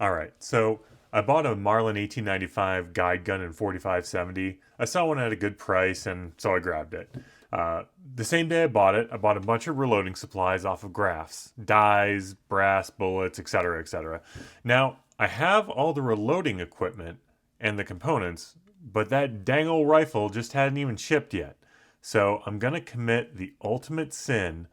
All right, so I bought a Marlin 1895 guide gun in 4570. I saw one at a good price, and so I grabbed it. Uh, the same day I bought it, I bought a bunch of reloading supplies off of Graphs, dies, brass, bullets, etc., etc. Now, I have all the reloading equipment and the components, but that dang old rifle just hadn't even shipped yet. So I'm gonna commit the ultimate sin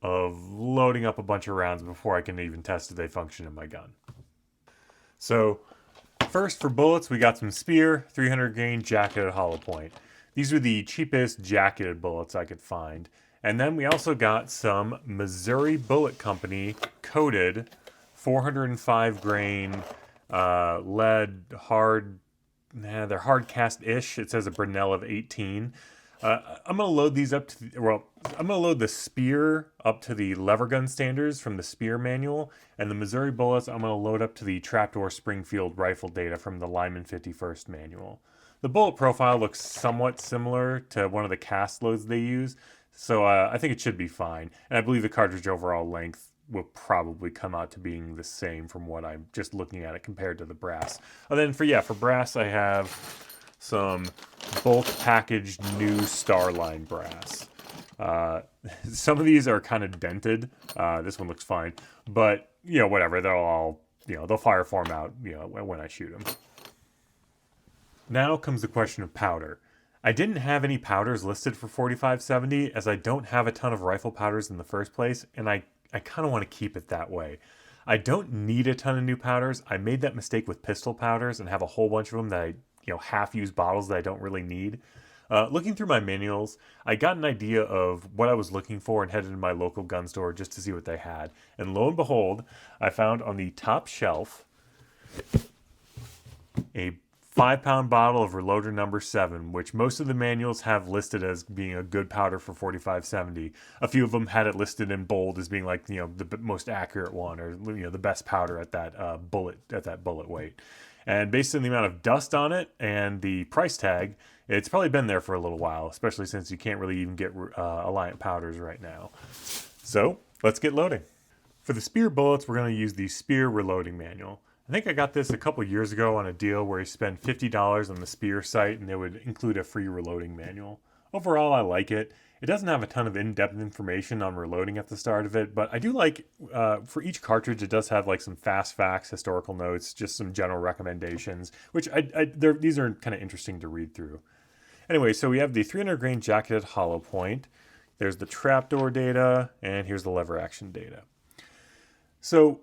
of loading up a bunch of rounds before I can even test if they function in my gun. So first for bullets, we got some Spear 300 grain jacketed hollow point. These were the cheapest jacketed bullets I could find. And then we also got some Missouri Bullet Company coated 405 grain lead hard. They're hard cast-ish. It says a Brunel of 18. I'm gonna load these up to I'm gonna load the Spear up to the lever gun standards from the Spear manual, and the Missouri bullets I'm gonna load up to the trapdoor Springfield rifle data from the Lyman 51st manual. The bullet profile looks somewhat similar to one of the cast loads they use, so I think it should be fine. And I believe the cartridge overall length will probably come out to being the same from what I'm just looking at it compared to the brass. And then for brass, I have some bulk packaged new Starline brass. Uh, some of these are kind of dented. This one looks fine, but whatever. They'll all they'll fire form out when I shoot them. Now comes the question of powder. I didn't have any powders listed for 4570 as I don't have a ton of rifle powders in the first place, and I kind of want to keep it that way. I don't need a ton of new powders. I made that mistake with pistol powders and have a whole bunch of them that I half-used bottles that I don't really need. Looking through my manuals, I got an idea of what I was looking for and headed to my local gun store just to see what they had. And lo and behold, I found on the top shelf a 5-pound bottle of Reloader number 7, which most of the manuals have listed as being a good powder for 4570. A few of them had it listed in bold as being like, the most accurate one, or the best powder at that bullet weight. And based on the amount of dust on it and the price tag, it's probably been there for a little while, especially since you can't really even get Alliant powders right now. So let's get loading. For the Spear bullets, we're going to use the Spear reloading manual. I think I got this a couple years ago on a deal where you spend $50 on the Spear site and they would include a free reloading manual. Overall, I like it. It doesn't have a ton of in-depth information on reloading at the start of it, but I do like, for each cartridge, it does have like some fast facts, historical notes, just some general recommendations, which these are kind of interesting to read through. Anyway, so we have the 300 grain jacketed hollow point. There's the trapdoor data, and here's the lever action data. So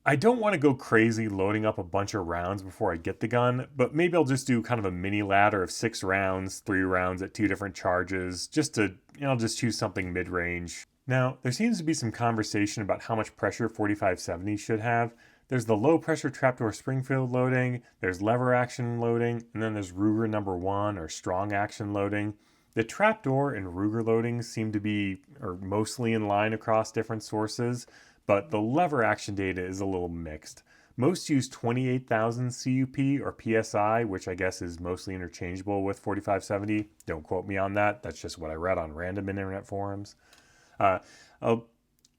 I don't want to go crazy loading up a bunch of rounds before I get the gun, but maybe I'll just do kind of a mini ladder of 6 rounds, 3 rounds at 2 different charges, just to, just choose something mid-range. Now, there seems to be some conversation about how much pressure 4570 should have. There's the low pressure trapdoor Springfield loading, there's lever action loading, and then there's Ruger number 1 or strong action loading. The trapdoor and Ruger loadings seem to be mostly in line across different sources, but the lever action data is a little mixed. Most use 28,000 CUP or PSI, which I guess is mostly interchangeable with 4570. Don't quote me on that. That's just what I read on random internet forums.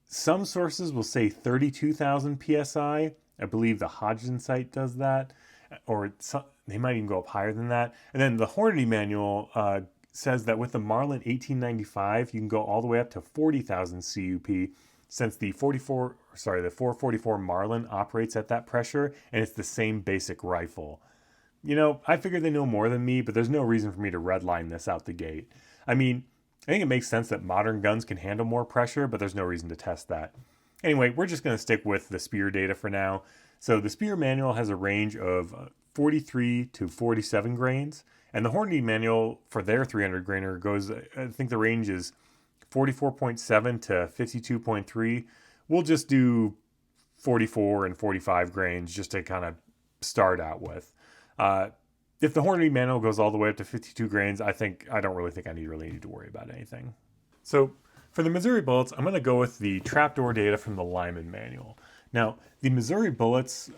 Some sources will say 32,000 PSI. I believe the Hodgson site does that, or they might even go up higher than that. And then the Hornady manual says that with the Marlin 1895, you can go all the way up to 40,000 CUP, since the 444 Marlin operates at that pressure, and it's the same basic rifle. I figure they know more than me, but there's no reason for me to redline this out the gate. I mean, I think it makes sense that modern guns can handle more pressure, but there's no reason to test that. Anyway, we're just going to stick with the Spear data for now. So the Spear manual has a range of 43 to 47 grains, and the Hornady manual for their 300 grainer goes, I think the range is 44.7 to 52.3. We'll just do 44 and 45 grains just to kind of start out with. If the Hornady manual goes all the way up to 52 grains, I don't really think I really need to worry about anything. So for the Missouri bullets, I'm going to go with the trapdoor data from the Lyman manual. Now, the Missouri bullets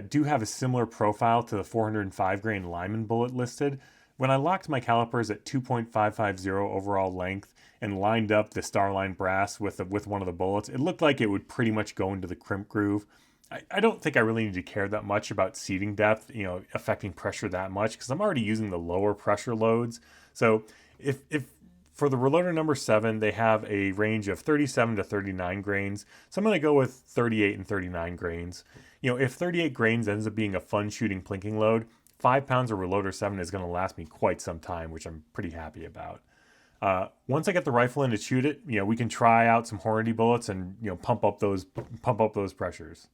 do have a similar profile to the 405 grain Lyman bullet listed. When I locked my calipers at 2.550 overall length and lined up the Starline brass with one of the bullets, it looked like it would pretty much go into the crimp groove. I don't think I really need to care that much about seating depth, affecting pressure that much because I'm already using the lower pressure loads. So if for the reloader number 7, they have a range of 37 to 39 grains. So I'm going to go with 38 and 39 grains. If 38 grains ends up being a fun shooting plinking load, 5 pounds of reloader 7 is going to last me quite some time, which I'm pretty happy about. Once I get the rifle in to shoot it, we can try out some Hornady bullets and pump up those pressures.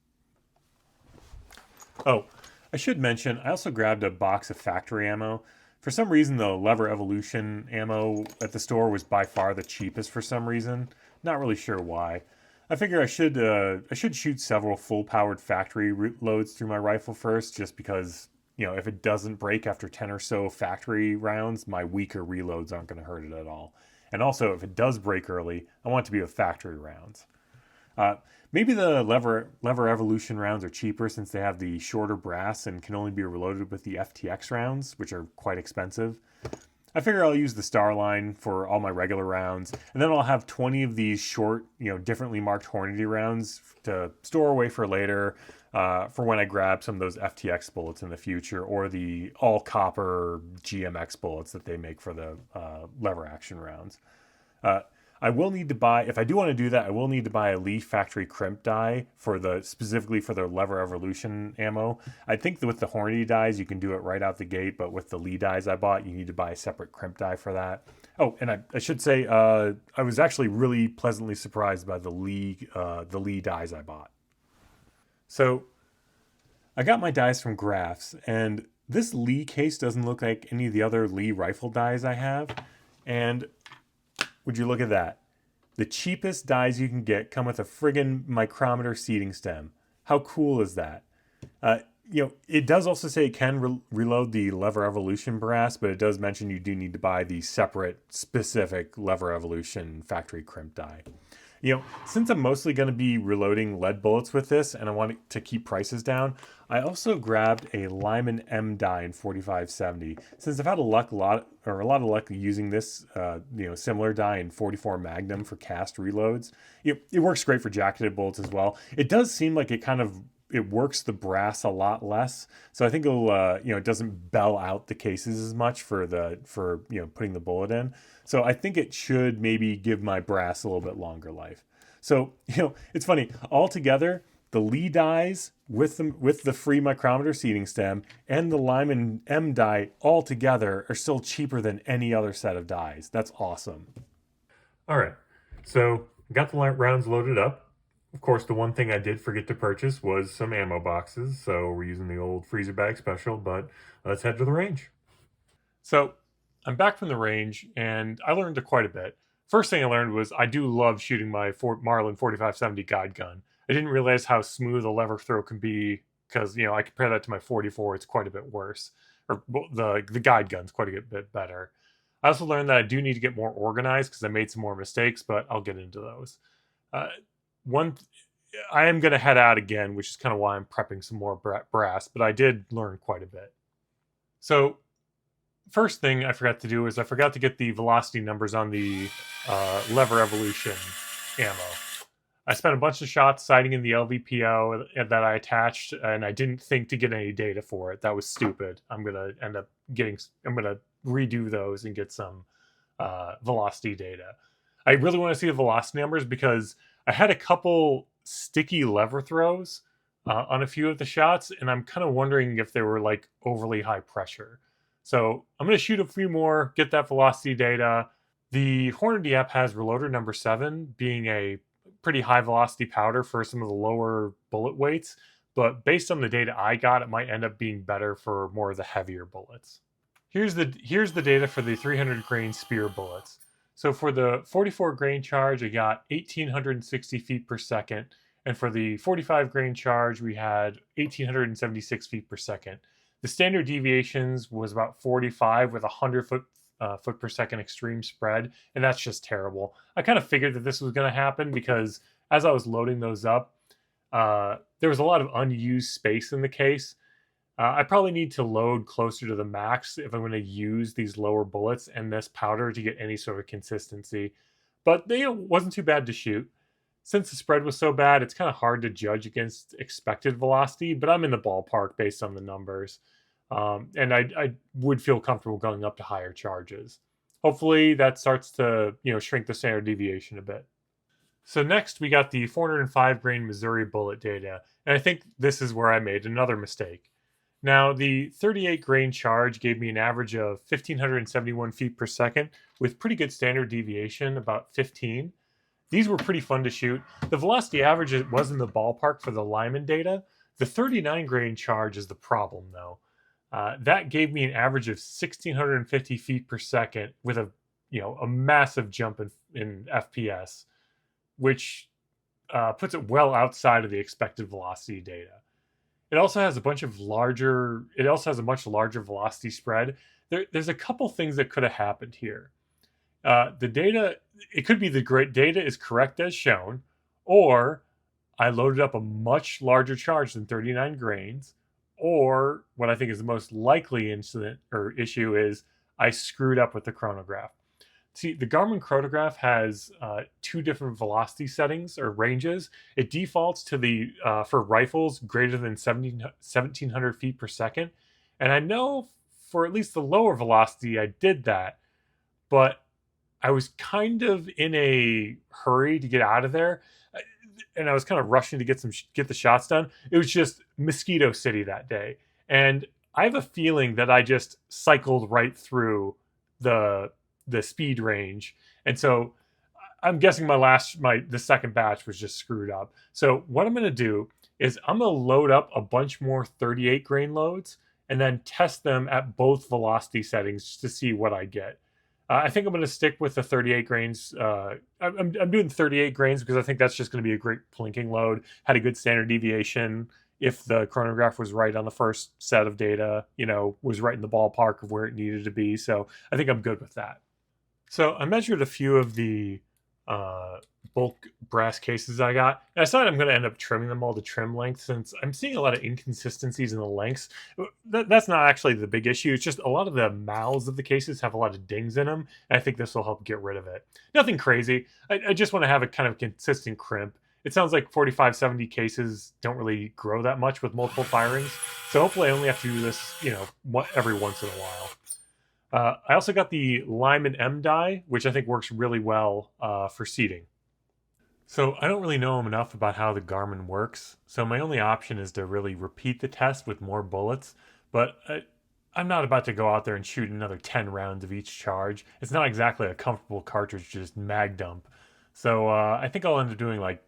Oh, I should mention, I also grabbed a box of factory ammo. For some reason, the Lever Evolution ammo at the store was by far the cheapest for some reason. Not really sure why. I figure I should shoot several full-powered factory loads through my rifle first, just because if it doesn't break after 10 or so factory rounds, my weaker reloads aren't going to hurt it at all. And also, if it does break early, I want it to be with factory rounds. Uh, Maybe the lever evolution rounds are cheaper since they have the shorter brass and can only be reloaded with the FTX rounds, which are quite expensive. I figure I'll use the star line for all my regular rounds, and then I'll have 20 of these short, differently marked Hornady rounds to store away for later, for when I grab some of those FTX bullets in the future, or the all copper GMX bullets that they make for the lever action rounds. Uh, I will need to buy, if I do want to do that, I will need to buy a Lee factory crimp die specifically for the lever evolution ammo. I think that with the Hornady dies, you can do it right out the gate, but with the Lee dies I bought, you need to buy a separate crimp die for that. Oh, and I should say, I was actually really pleasantly surprised by the Lee dies I bought. So I got my dies from Grafs, and this Lee case doesn't look like any of the other Lee rifle dies I have. And would you look at that? The cheapest dies you can get come with a friggin' micrometer seating stem. How cool is that? It does also say it can reload the Lever Evolution brass, but it does mention you do need to buy the separate, specific Lever Evolution factory crimp die. Since I'm mostly going to be reloading lead bullets with this and I want to keep prices down, I also grabbed a Lyman M die in 4570. Since I've had a lot of luck using this, similar die in 44 Magnum for cast reloads, it works great for jacketed bullets as well. It does seem like it works the brass a lot less, so I think it doesn't bell out the cases as much for putting the bullet in. So I think it should maybe give my brass a little bit longer life. So it's funny. Altogether, the Lee dies with the free micrometer seating stem and the Lyman M die all together are still cheaper than any other set of dies. That's awesome. All right, so got the rounds loaded up. Of course, the one thing I did forget to purchase was some ammo boxes, so we're using the old freezer bag special, but let's head to the range. So I'm back from the range, and I learned quite a bit. First thing I learned was I do love shooting my Marlin 4570 guide gun. I didn't realize how smooth a lever throw can be because, I compare that to my 44, it's quite a bit worse. Or the guide gun's quite a bit better. I also learned that I do need to get more organized because I made some more mistakes, but I'll get into those. I am going to head out again, which is kind of why I'm prepping some more brass, but I did learn quite a bit. So first thing I forgot to do is I forgot to get the velocity numbers on the Lever Evolution ammo. I spent a bunch of shots sighting in the LVPO that I attached, and I didn't think to get any data for it. That was stupid. I'm going to redo those and get some velocity data. I really want to see the velocity numbers because I had a couple sticky lever throws on a few of the shots, and I'm kind of wondering if they were like overly high pressure. So I'm going to shoot a few more, get that velocity data. The Hornady app has reloader number 7 being a pretty high velocity powder for some of the lower bullet weights, but based on the data I got, it might end up being better for more of the heavier bullets. Here's the data for the 300 grain spear bullets. So for the 44 grain charge, I got 1,860 feet per second. And for the 45 grain charge, we had 1,876 feet per second. The standard deviations was about 45 with 100 foot per second extreme spread, and that's just terrible. I kind of figured that this was going to happen because as I was loading those up, there was a lot of unused space in the case. I probably need to load closer to the max if I'm going to use these lower bullets and this powder to get any sort of consistency. But it wasn't too bad to shoot. Since the spread was so bad, it's kind of hard to judge against expected velocity, but I'm in the ballpark based on the numbers. And I would feel comfortable going up to higher charges. Hopefully that starts to, shrink the standard deviation a bit. So next we got the 405 grain Missouri bullet data, and I think this is where I made another mistake. Now, the 38 grain charge gave me an average of 1,571 feet per second with pretty good standard deviation, about 15. These were pretty fun to shoot. The velocity average was in the ballpark for the Lyman data. The 39 grain charge is the problem, though. That gave me an average of 1,650 feet per second with a massive jump in FPS, which puts it well outside of the expected velocity data. It also has It also has a much larger velocity spread. There's a couple things that could have happened here. The data, it could be the great data is correct as shown, or I loaded up a much larger charge than 39 grains, or what I think is the most likely incident or issue is I screwed up with the chronograph. See, the Garmin chronograph has two different velocity settings or ranges. It defaults to the for rifles greater than 1,700 feet per second, and I know for at least the lower velocity I did that, but I was kind of in a hurry to get out of there, and I was kind of rushing to get the shots done. It was just Mosquito City that day, and I have a feeling that I just cycled right through the speed range, and so I'm guessing the second batch was just screwed up. So what I'm going to do is I'm going to load up a bunch more 38 grain loads and then test them at both velocity settings to see what I get. I think I'm going to stick with the 38 grains. I'm doing 38 grains because I think that's just going to be a great plinking load. Had a good standard deviation. If the chronograph was right on the first set of data, was right in the ballpark of where it needed to be. So I think I'm good with that. So I measured a few of the bulk brass cases I got. And I decided I'm going to end up trimming them all to trim length since I'm seeing a lot of inconsistencies in the lengths. That's not actually the big issue. It's just a lot of the mouths of the cases have a lot of dings in them. And I think this will help get rid of it. Nothing crazy. I just want to have a kind of consistent crimp. It sounds like 4570 cases don't really grow that much with multiple firings. So hopefully I only have to do this, every once in a while. I also got the Lyman M die, which I think works really well for seating. So I don't really know enough about how the Garmin works, so my only option is to really repeat the test with more bullets, but I'm not about to go out there and shoot another 10 rounds of each charge. It's not exactly a comfortable cartridge to just mag dump. So I think I'll end up doing like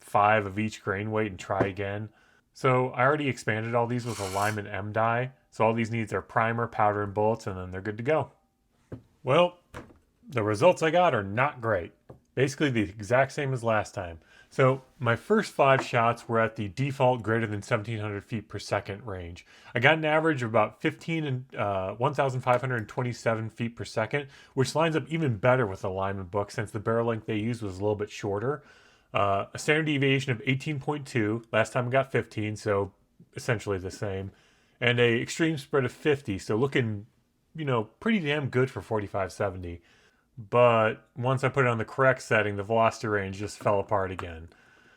5 of each grain weight and try again. So I already expanded all these with a Lyman M die, so all these needs are primer, powder, and bullets, and then they're good to go. Well, the results I got are not great. Basically the exact same as last time. So my first 5 shots were at the default greater than 1,700 feet per second range. I got an average of about 1,527 feet per second, which lines up even better with the Lyman book since the barrel length they used was a little bit shorter. A standard deviation of 18.2. Last time I got 15, so essentially the same. And a extreme spread of 50, so looking, pretty damn good for 4570. But once I put it on the correct setting, the velocity range just fell apart again.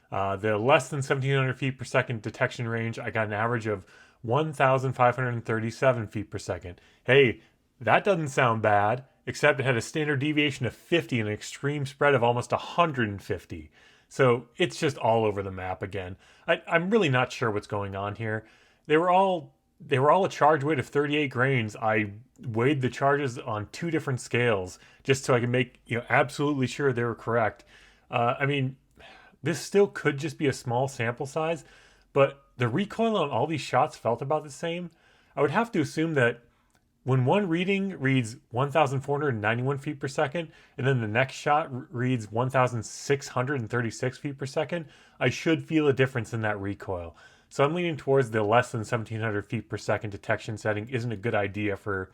The less than 1,700 feet per second detection range, I got an average of 1,537 feet per second. Hey, that doesn't sound bad, except it had a standard deviation of 50 and an extreme spread of almost 150. So it's just all over the map again. I'm really not sure what's going on here. They were all a charge weight of 38 grains. I weighed the charges on 2 different scales just so I could make absolutely sure they were correct. This still could just be a small sample size, but the recoil on all these shots felt about the same. I would have to assume that when one reading reads 1,491 feet per second, and then the next shot reads 1,636 feet per second, I should feel a difference in that recoil. So I'm leaning towards the less than 1,700 feet per second detection setting isn't a good idea for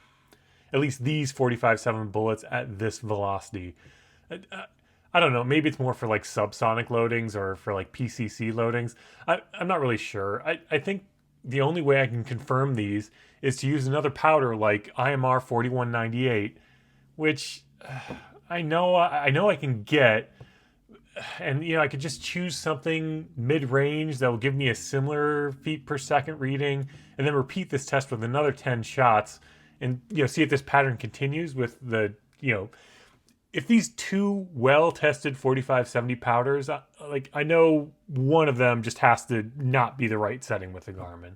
at least these 45.7 bullets at this velocity. I don't know. Maybe it's more for like subsonic loadings or for like PCC loadings. I'm not really sure. I think the only way I can confirm these is to use another powder like IMR 4198, which I know I can get. and I could just choose something mid-range that will give me a similar feet per second reading, and then repeat this test with another 10 shots, and see if this pattern continues with the if these two well-tested 4570 powders, I know one of them just has to not be the right setting with the Garmin.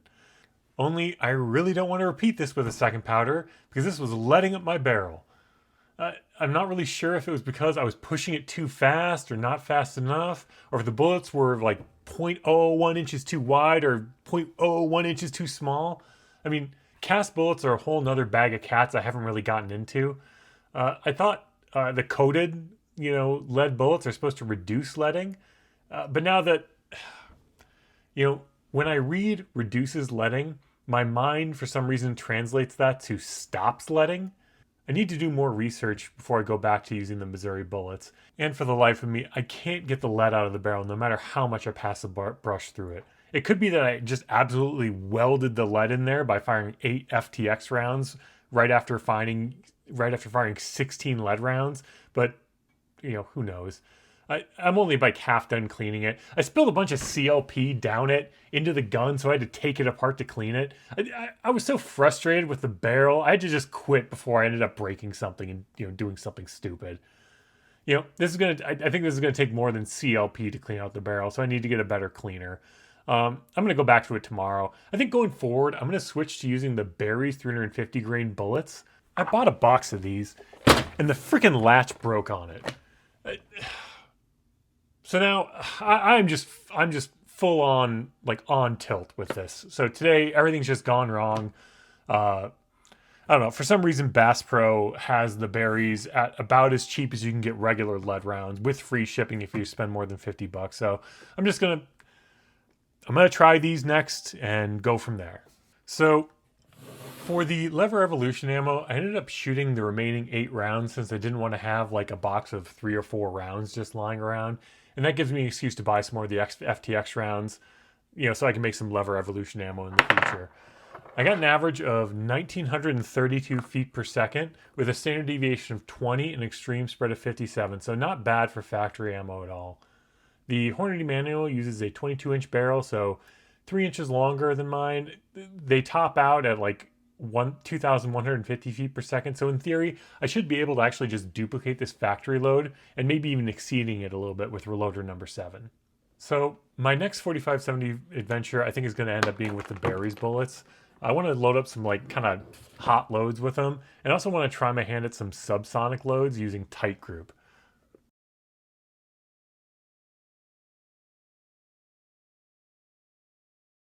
Only I really don't want to repeat this with a second powder because this was letting up my barrel. I'm not really sure if it was because I was pushing it too fast or not fast enough, or if the bullets were like 0.001 inches too wide or 0.001 inches too small. I mean, cast bullets are a whole nother bag of cats I haven't really gotten into. I thought the coated, lead bullets are supposed to reduce leading, but now that, when I read reduces leading, my mind for some reason translates that to stops leading. I need to do more research before I go back to using the Missouri bullets. And for the life of me, I can't get the lead out of the barrel no matter how much I pass the brush through it. It could be that I just absolutely welded the lead in there by firing 8 FTX rounds right after firing 16 lead rounds, but who knows. I'm only like half done cleaning it. I spilled a bunch of CLP down it into the gun, so I had to take it apart to clean it. I was so frustrated with the barrel, I had to just quit before I ended up breaking something and doing something stupid. This is gonna. I think this is gonna take more than CLP to clean out the barrel, so I need to get a better cleaner. I'm gonna go back to it tomorrow. I think going forward, I'm gonna switch to using the Berry's 350 grain bullets. I bought a box of these, and the freaking latch broke on it. So now I'm just full on on tilt with this. So today everything's just gone wrong. I don't know. For some reason, Bass Pro has the Berries at about as cheap as you can get regular lead rounds with free shipping if you spend more than $50. So I'm gonna try these next and go from there. So for the Lever Evolution ammo, I ended up shooting the remaining 8 rounds since I didn't want to have a box of 3 or 4 rounds just lying around. And that gives me an excuse to buy some more of the FTX rounds, so I can make some Lever Evolution ammo in the future. I got an average of 1,932 feet per second with a standard deviation of 20 and extreme spread of 57, so not bad for factory ammo at all. The Hornady manual uses a 22-inch barrel, so 3 inches longer than mine. They top out at 2,150 feet per second. So in theory, I should be able to actually just duplicate this factory load and maybe even exceeding it a little bit with reloader number 7. So my next 4570 adventure, I think, is going to end up being with the Berry's bullets. I want to load up some kind of hot loads with them, and I also want to try my hand at some subsonic loads using Tight Group.